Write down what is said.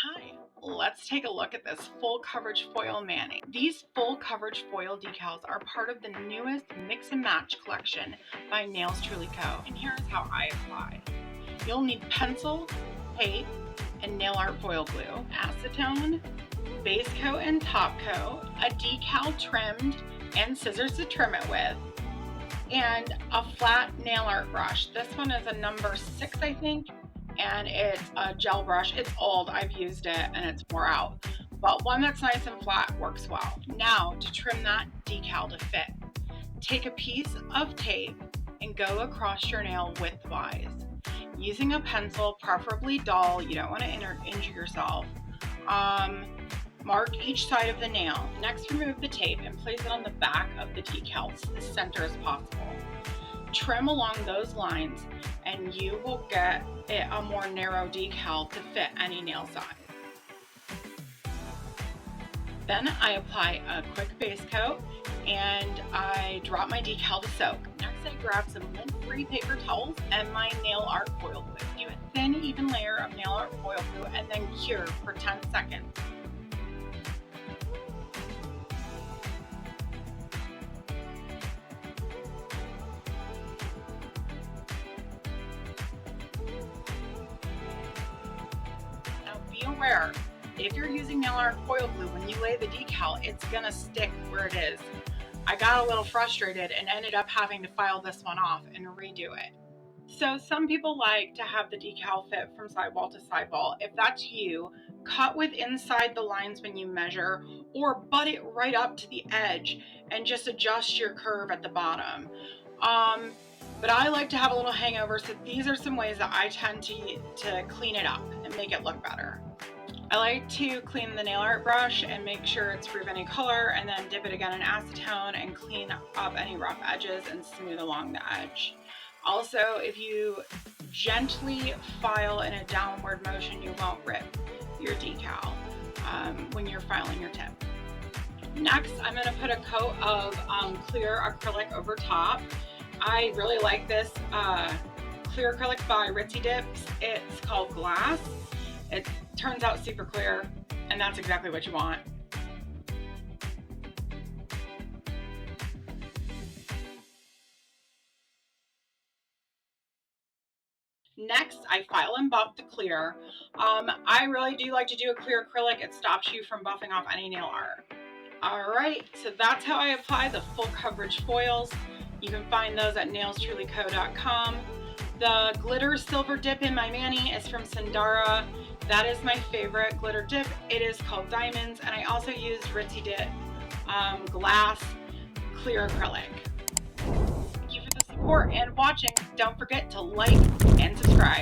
Hi, let's take a look at this full coverage foil manning. These full coverage foil decals are part of the newest mix and match collection by Nails Truly Co. And here's how I apply. You'll need pencil, tape, and nail art foil glue, acetone, base coat and top coat, a decal trimmed and scissors to trim it with, and a flat nail art brush. This one is a number 6, I think, and it's a gel brush. It's old, I've used it and it's wore out, but one that's nice and flat works well. Now to trim that decal to fit, take a piece of tape and go across your nail widthwise. Using a pencil, preferably dull, you don't want to injure yourself. Mark each side of the nail. Next, remove the tape and place it on the back of the decal as center as possible. Trim along those lines and you will get a more narrow decal to fit any nail size. Then I apply a quick base coat and I drop my decal to soak. Next, I grab some lint-free paper towels and my nail art foil glue. Do a thin, even layer of nail art foil glue and then cure for 10 seconds. Be aware, if you're using nail art foil glue, when you lay the decal, it's gonna stick where it is. I got a little frustrated and ended up having to file this one off and redo it. So some people like to have the decal fit from sidewall to sidewall. If that's you, cut with inside the lines when you measure, or butt it right up to the edge and just adjust your curve at the bottom. But I like to have a little hangover, so these are some ways that I tend to clean it up and make it look better. I like to clean the nail art brush and make sure it's free of any color, and then dip it again in acetone and clean up any rough edges and smooth along the edge. Also, if you gently file in a downward motion, you won't rip your decal when you're filing your tip. Next, I'm going to put a coat of clear acrylic over top. I really like this clear acrylic by Ritzy Dips. It's called Glass. It turns out super clear, and that's exactly what you want. Next, I file and buff the clear. I really do like to do a clear acrylic. It stops you from buffing off any nail art. All right, so that's how I apply the full coverage foils. You can find those at nailstrulyco.com. The glitter silver dip in my mani is from Sandara. That is my favorite glitter dip. It is called Diamonds, and I also used Ritzy Dip Glass clear acrylic. Thank you for the support and watching. Don't forget to like and subscribe.